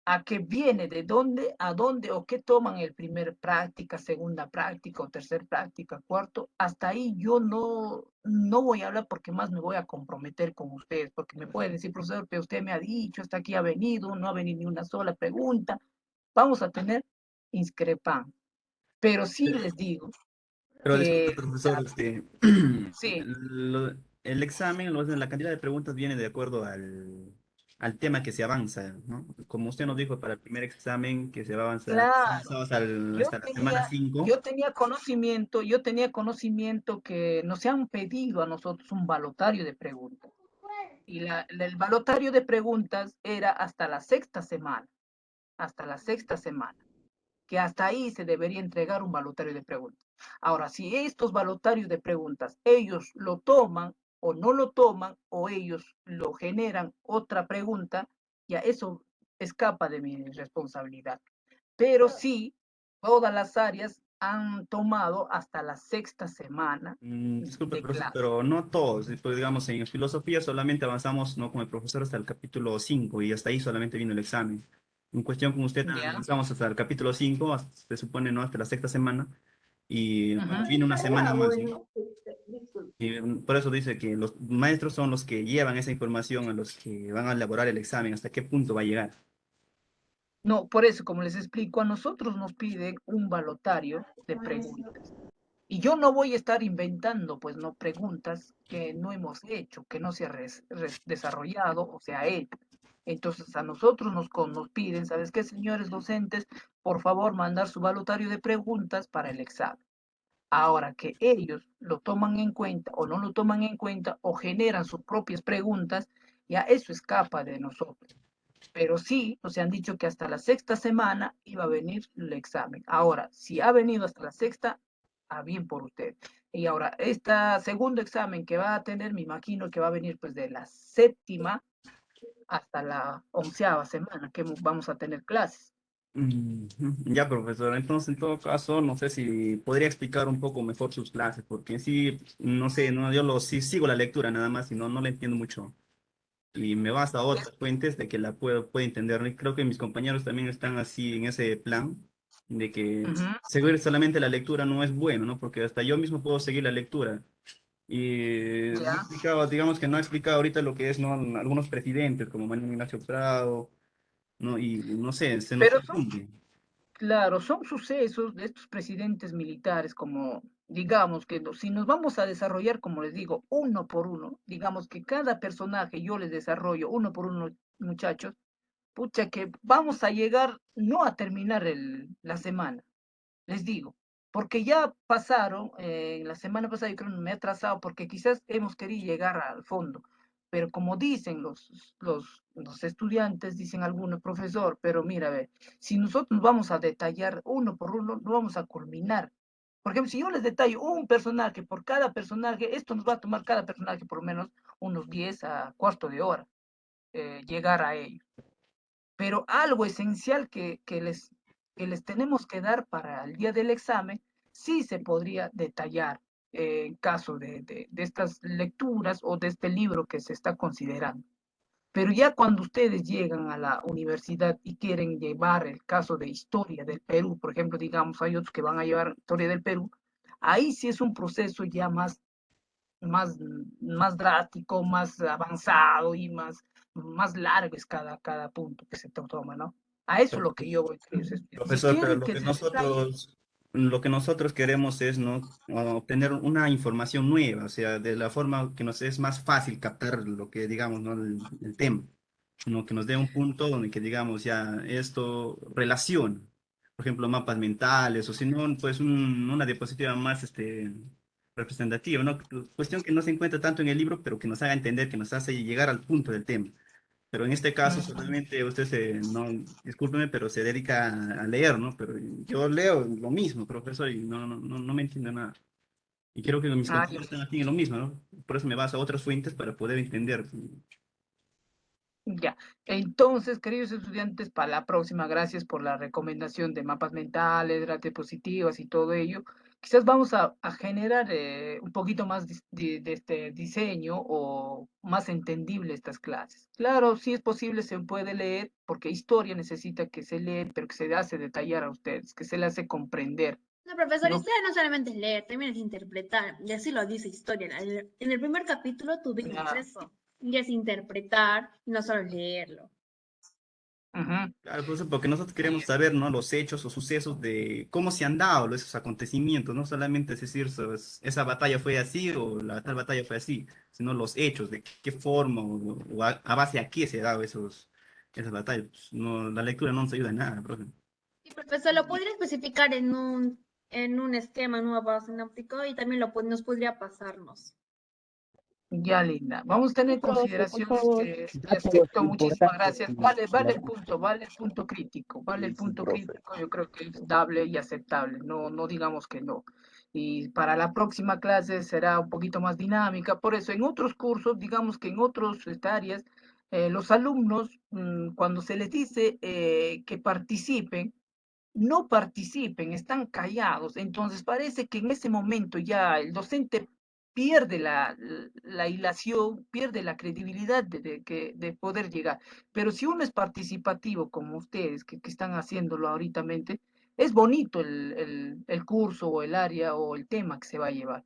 ¿A qué viene? ¿De dónde? ¿A dónde? ¿O qué toman el primer práctica, segunda práctica o tercer práctica, cuarto? Hasta ahí yo no voy a hablar porque más me voy a comprometer con ustedes, porque me pueden decir, profesor, que usted me ha dicho, hasta aquí ha venido, no ha venido ni una sola pregunta. Vamos a tener discrepancia. Pero sí les digo Pero disculpe, que profesor, sí, el examen, la cantidad de preguntas viene de acuerdo al tema que se avanza, ¿no? Como usted nos dijo para el primer examen que se va a avanzar claro. hasta la semana 5. Yo tenía conocimiento que nos han pedido a nosotros un balotario de preguntas. Y el balotario de preguntas era hasta la sexta semana, que hasta ahí se debería entregar un balotario de preguntas. Ahora, si estos balotarios de preguntas ellos lo toman o no lo toman, o ellos lo generan otra pregunta, ya eso escapa de mi responsabilidad. Pero sí, todas las áreas han tomado hasta la sexta semana Disculpe, de profesor, clase. pero no todos. Pues, digamos, en filosofía solamente avanzamos, ¿no? Con el profesor hasta el capítulo 5 y hasta ahí solamente vino el examen. En cuestión con usted, ¿Ya? avanzamos hasta el capítulo 5, se supone, ¿no? Hasta la sexta semana y Ujú. viene una semana más, ¿no? Bueno, disculpe. Y por eso dice que los maestros son los que llevan esa información a los que van a elaborar el examen, hasta qué punto va a llegar. No, por eso, como les explico, a nosotros nos piden un balotario de preguntas. Y yo no voy a estar inventando, pues, no preguntas que no hemos hecho, que no se ha desarrollado o se ha hecho. Entonces, a nosotros nos piden, ¿sabes qué, señores docentes? Por favor, mandar su balotario de preguntas para el examen. Ahora que ellos lo toman en cuenta o no lo toman en cuenta o generan sus propias preguntas, ya eso escapa de nosotros. Pero sí, nos han dicho que hasta la sexta semana iba a venir el examen. Ahora, si ha venido hasta la sexta, a bien por usted. Y ahora, este segundo examen que va a tener, me imagino que va a venir pues de la séptima hasta la 11ª semana que vamos a tener clases. Ya, profesor, entonces en todo caso, no sé si podría explicar un poco mejor sus clases, porque en sí, no sé, no, sí sigo la lectura nada más y no le entiendo mucho. Y me baso a otras fuentes de que la puedo entender. Y creo que mis compañeros también están así en ese plan, de que Ujú. seguir solamente la lectura no es bueno, ¿no? Porque hasta yo mismo puedo seguir la lectura. Y no he Ya. explicado, digamos que no he explicado ahorita lo que es, ¿no? Algunos presidentes como Manuel Ignacio Prado, ¿no? Y no sé, se nos Pero son, confunde. claro, son sucesos de estos presidentes militares, como digamos que si nos vamos a desarrollar, como les digo, uno por uno, digamos que cada personaje yo les desarrollo uno por uno, muchachos, pucha, que vamos a llegar no a terminar la semana, les digo, porque ya pasaron, la semana pasada yo creo que me he atrasado porque quizás hemos querido llegar al fondo, pero como dicen los estudiantes, dicen algunos, profesor, pero mira, ve, si nosotros vamos a detallar uno por uno, no vamos a culminar. Por ejemplo, si yo les detallo un personaje por cada personaje, esto nos va a tomar cada personaje por lo menos unos 10 a cuarto de hora llegar a ello. Pero algo esencial que les tenemos que dar para el día del examen, sí se podría detallar en caso de estas lecturas o de este libro que se está considerando. Pero ya cuando ustedes llegan a la universidad y quieren llevar el caso de historia del Perú, por ejemplo, digamos, hay otros que van a llevar historia del Perú, ahí sí es un proceso ya más, más drástico, más avanzado y más largo es cada punto que se toma, ¿no? A eso es lo que yo voy a decir. Si Profesor, pero quieren que se detalle, lo que nosotros queremos es, ¿no? Obtener una información nueva, o sea, de la forma que nos es más fácil captar lo que digamos, ¿no? El tema, ¿no? Que nos dé un punto donde que digamos ya esto relaciona, por ejemplo, mapas mentales, o si no, pues una diapositiva más representativa, ¿no? Cuestión que no se encuentra tanto en el libro, pero que nos haga entender, que nos hace llegar al punto del tema. Pero en este caso solamente usted no, discúlpeme, pero se dedica a leer, ¿no? Pero yo leo lo mismo, profesor, y no me entiendo nada. Y creo que mis Ah, compañeros están aquí en lo mismo, ¿no? Por eso me baso a otras fuentes para poder entender. ya. Entonces, queridos estudiantes, para la próxima, gracias por la recomendación de mapas mentales, las diapositivas y todo ello. Quizás vamos a generar un poquito más de este diseño o más entendible estas clases. Claro, si es posible, se puede leer, porque historia necesita que se lee, pero que se hace detallar a ustedes, que se le hace comprender. No, profesor, ¿No? historia no solamente es leer, también es interpretar, y así lo dice historia. En el primer capítulo tuvimos Claro. eso, y es interpretar, no solo leerlo. Ujú. Claro, profesor, porque nosotros queremos saber, ¿no? Los hechos o sucesos de cómo se han dado esos acontecimientos, no solamente es decir, esa batalla fue así o la tal batalla fue así, sino los hechos, de qué forma o a base a qué se han dado esas batallas. Pues, no, la lectura no nos ayuda en nada, profe. Sí, profesor, lo podría especificar en un esquema, en un mapa sináptico, y también nos podría pasarnos. Ya, Linda. Vamos a tener Profe, por consideración favor, que le datos acepto. Muchísimas importantes. gracias. de Vale la- el punto crítico, vale el Sí, punto profe. crítico. Yo creo que es dable y aceptable. No digamos que no. Y para la próxima clase será un poquito más dinámica. Por eso, en otros cursos, digamos que en otras áreas, los alumnos, cuando se les dice que participen, no participen, están callados. Entonces parece que en ese momento ya el docente pierde la hilación, pierde la credibilidad de poder llegar. Pero si uno es participativo, como ustedes que están haciéndolo ahorita, es bonito el curso o el área o el tema que se va a llevar.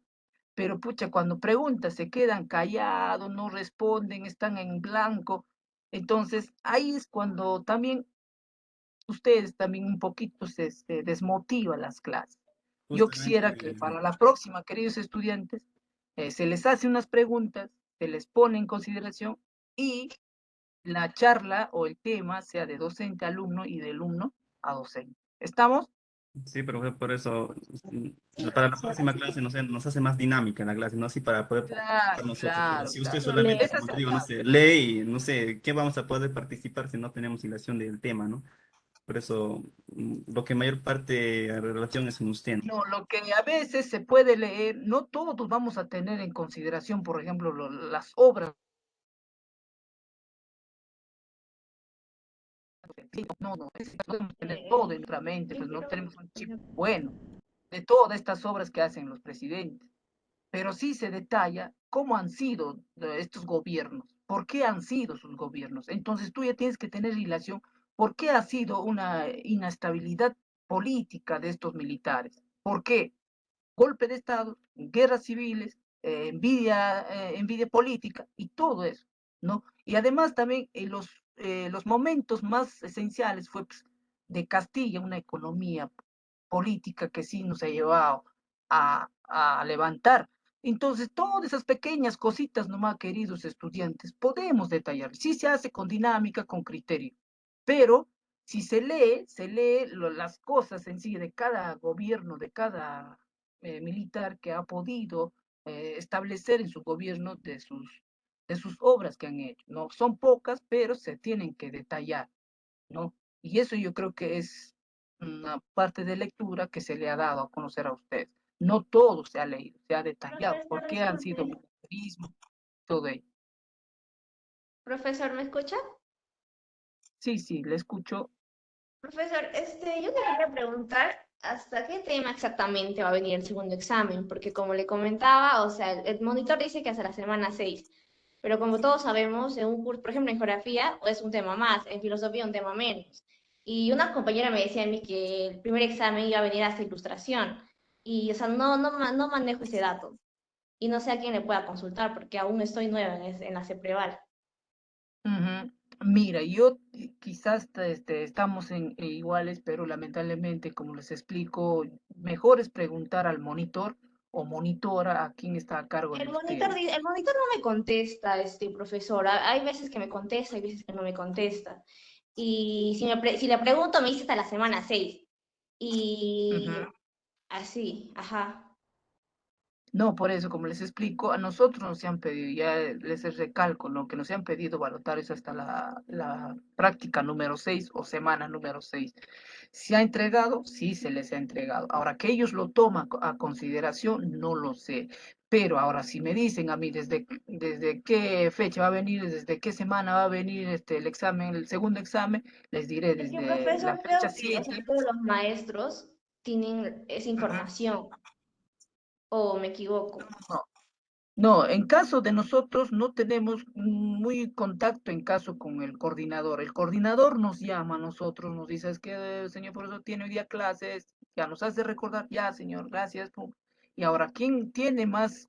Pero pucha, cuando preguntas se quedan callados, no responden, están en blanco. Entonces ahí es cuando también ustedes también un poquito se desmotivan las clases. Yo quisiera que Justamente, para la próxima, queridos estudiantes, se les hace unas preguntas, se les pone en consideración y la charla o el tema sea de docente a alumno y de alumno a docente. ¿Estamos? sí, profe, por eso, para la próxima clase, no sé, nos hace más dinámica la clase, ¿no? Así para poder participar Claro, nosotros. Pero claro, si usted claro. solamente, Es como te digo, no aceptable. sé, lee y no sé, ¿qué vamos a poder participar si no tenemos hilación del tema, ¿no? Por eso, lo que mayor parte de relación es en usted, ¿no? No, lo que a veces se puede leer, no todos vamos a tener en consideración, por ejemplo, las obras. No, podemos tener todo en nuestra mente, pues no tenemos un chip bueno de todas estas obras que hacen los presidentes, pero sí se detalla cómo han sido estos gobiernos, por qué han sido sus gobiernos. Entonces tú ya tienes que tener relación, por qué ha sido una inestabilidad política de estos militares, por qué golpe de Estado, guerras civiles, envidia política y todo eso, ¿no? Y además también los momentos más esenciales fue pues, de Castilla, una economía política que sí nos ha llevado a levantar. Entonces, todas esas pequeñas cositas nomás, queridos estudiantes, podemos detallar. Sí se hace con dinámica, con criterio, pero si se lee las cosas en sí de cada gobierno, de cada militar que ha podido establecer en su gobierno de sus obras que han hecho, ¿no? Son pocas, pero se tienen que detallar, ¿no? Y eso yo creo que es una parte de lectura que se le ha dado a conocer a ustedes. No todo se ha leído, se ha detallado por Profesor, qué han sido disculpe. militarismo, todo ello. Profesor, ¿me escucha? Sí, le escucho. Profesor, yo te quería preguntar hasta qué tema exactamente va a venir el segundo examen, porque como le comentaba, o sea, el monitor dice que hasta la semana 6, pero como todos sabemos, en un curso, por ejemplo, en geografía es un tema más, en filosofía un tema menos. Y una compañera me decía a mí que el primer examen iba a venir hasta ilustración, y o sea, no manejo ese dato, y no sé a quién le pueda consultar, porque aún estoy nueva en la CEPREVAL. Ujú. Mira, yo quizás estamos iguales, pero lamentablemente, como les explico, mejor es preguntar al monitor o monitora a quien está a cargo de ustedes. El monitor no me contesta, profesor. Hay veces que me contesta, hay veces que no me contesta. Y si le pregunto, me dice hasta la semana 6. Y Ujú. así, ajá. No, por eso, como les explico, a nosotros nos han pedido, ya les recalco, ¿no? Que nos han pedido voluntarios hasta la práctica número 6 o semana número 6. ¿Se ha entregado? Sí, se les ha entregado. Ahora, que ellos lo toman a consideración, no lo sé. Pero ahora, si me dicen a mí desde qué fecha va a venir, desde qué semana va a venir el examen, el segundo examen, les diré Es que, desde la profesor, fecha creo que, o 7. sea, todos los maestros tienen esa información, o me equivoco. No, no, en caso de nosotros no tenemos muy contacto en caso con el coordinador. El coordinador nos llama a nosotros, nos dice, es que señor profesor tiene hoy día clases, ya nos hace recordar, ya señor, gracias. Pum. Y ahora, ¿quién tiene más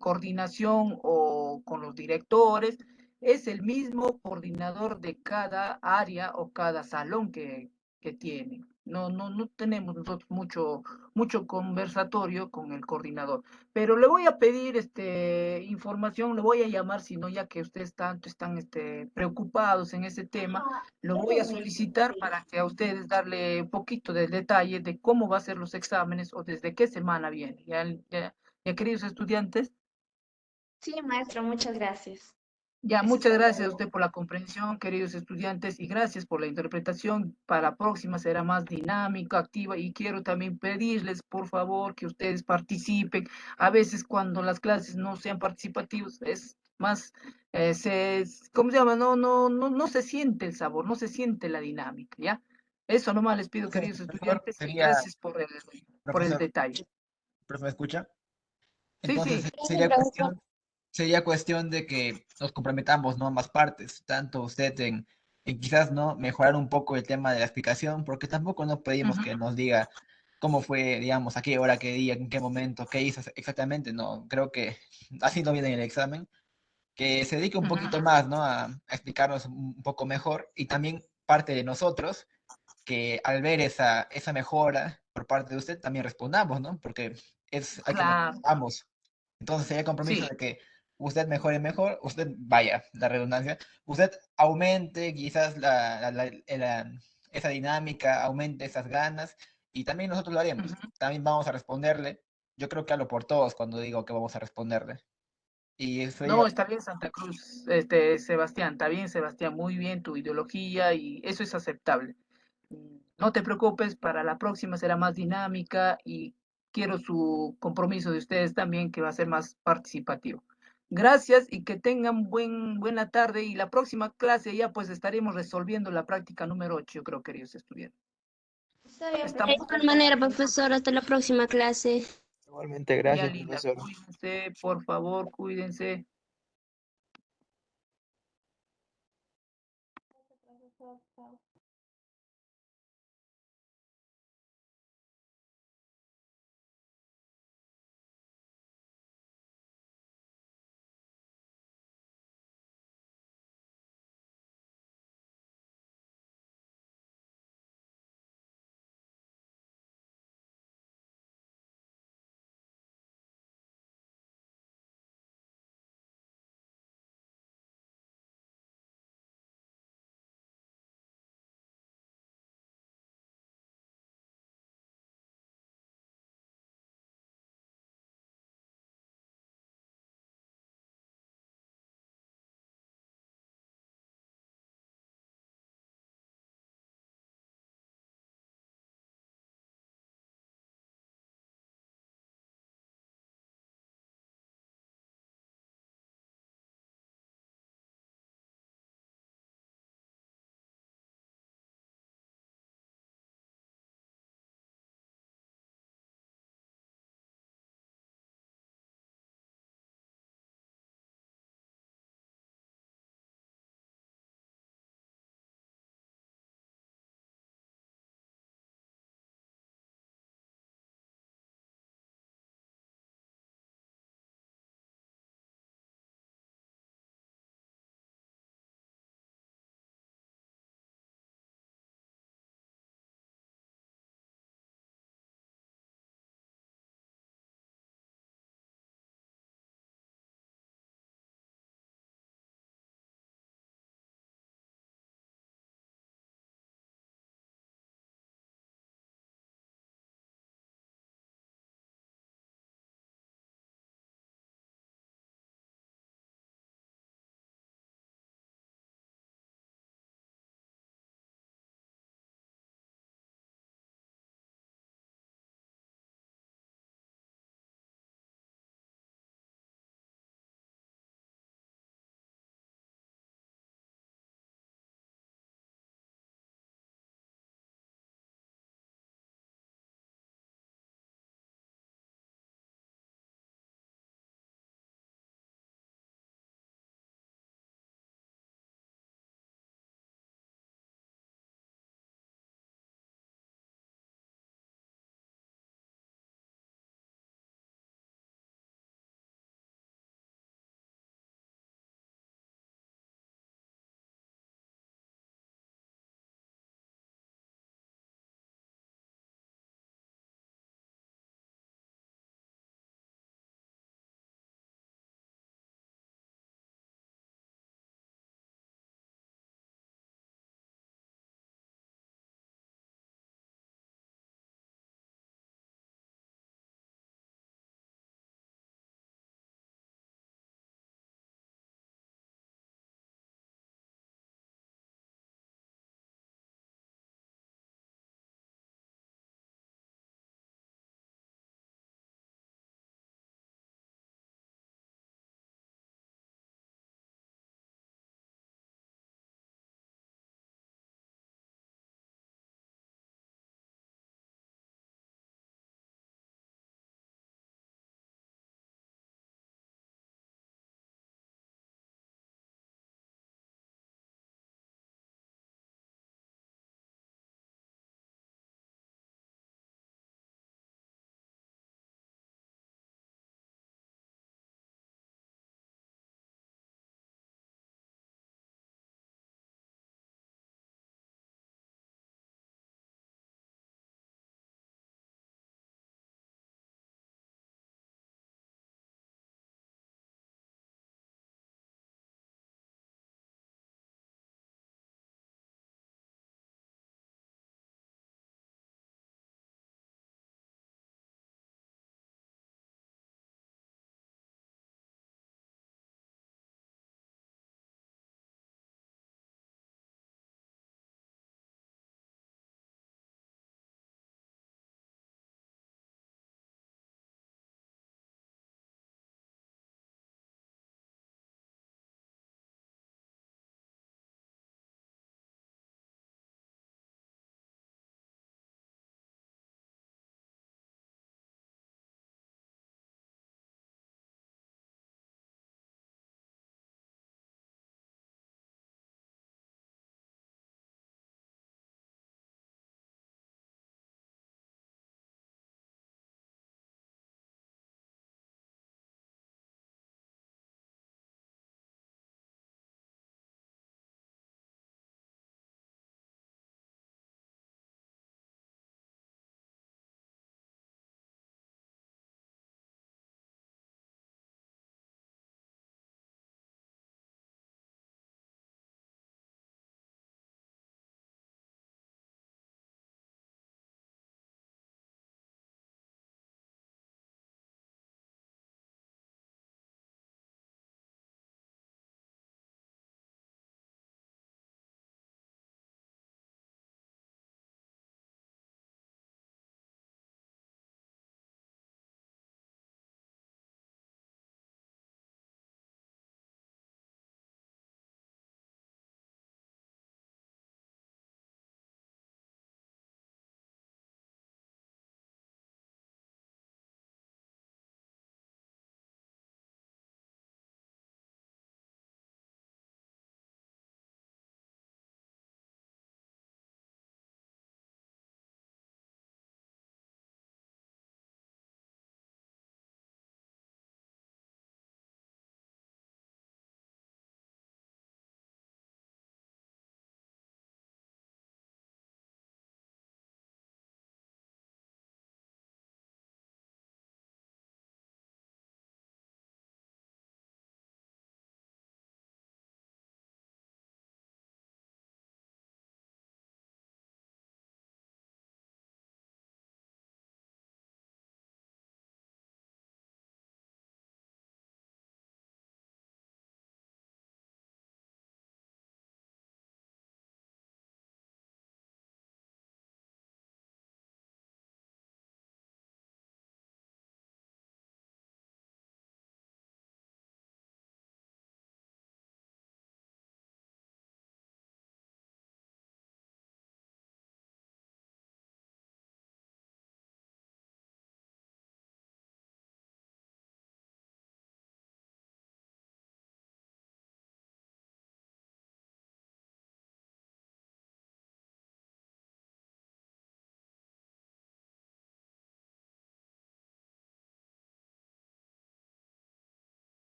coordinación o con los directores? Es el mismo coordinador de cada área o cada salón que tiene. No tenemos nosotros mucho conversatorio con el coordinador. Pero le voy a pedir información, le voy a llamar, si no, ya que ustedes tanto están preocupados en ese tema, Ah, lo voy a eso mismo, solicitar sí. para que a ustedes darle un poquito de detalle de cómo va a ser los exámenes o desde qué semana viene. Ya, queridos estudiantes, Sí, maestro, muchas gracias. ya, Eso muchas está gracias a todo. usted por la comprensión, queridos estudiantes, y gracias por la interpretación. Para la próxima será más dinámica, activa, y quiero también pedirles, por favor, que ustedes participen. A veces cuando las clases no sean participativas, es más, ¿cómo se llama? No se siente el sabor, no se siente la dinámica, ¿ya? Eso nomás les pido, Entonces, queridos mejor estudiantes, y sería, gracias por el profesor, detalle. ¿me escucha? Sí, Entonces sí. Sí, profesor. sería cuestión de que nos comprometamos, ¿no? Ambas partes, tanto usted en quizás, ¿no? Mejorar un poco el tema de la explicación, porque tampoco no pedimos Ujú, que nos diga cómo fue, digamos, a qué hora, qué día, en qué momento, qué hizo exactamente, no, creo que así no viene en el examen, que se dedique un ujú. poquito más, ¿no? A explicarnos un poco mejor y también parte de nosotros que al ver esa mejora por parte de usted también respondamos, ¿no? Porque hay que Claro, ambos. Entonces sería compromiso sí. de que usted mejore mejor, usted, vaya, la redundancia, usted aumente quizás esa dinámica, aumente esas ganas y también nosotros lo haremos. Ujú. También vamos a responderle. Yo creo que hablo por todos cuando digo que vamos a responderle. Y eso No, está bien Santa Cruz, Sebastián, está bien Sebastián, muy bien tu ideología y eso es aceptable. No te preocupes, para la próxima será más dinámica y quiero su compromiso de ustedes también, que va a ser más participativo. Gracias y que tengan buena tarde y la próxima clase ya pues estaremos resolviendo la práctica número 8, yo creo, queridos estudiantes. Está bien, De Estamos profesor. igual manera, profesor, hasta la próxima clase. Igualmente, ya gracias, linda, profesor. cuídense, por favor, cuídense.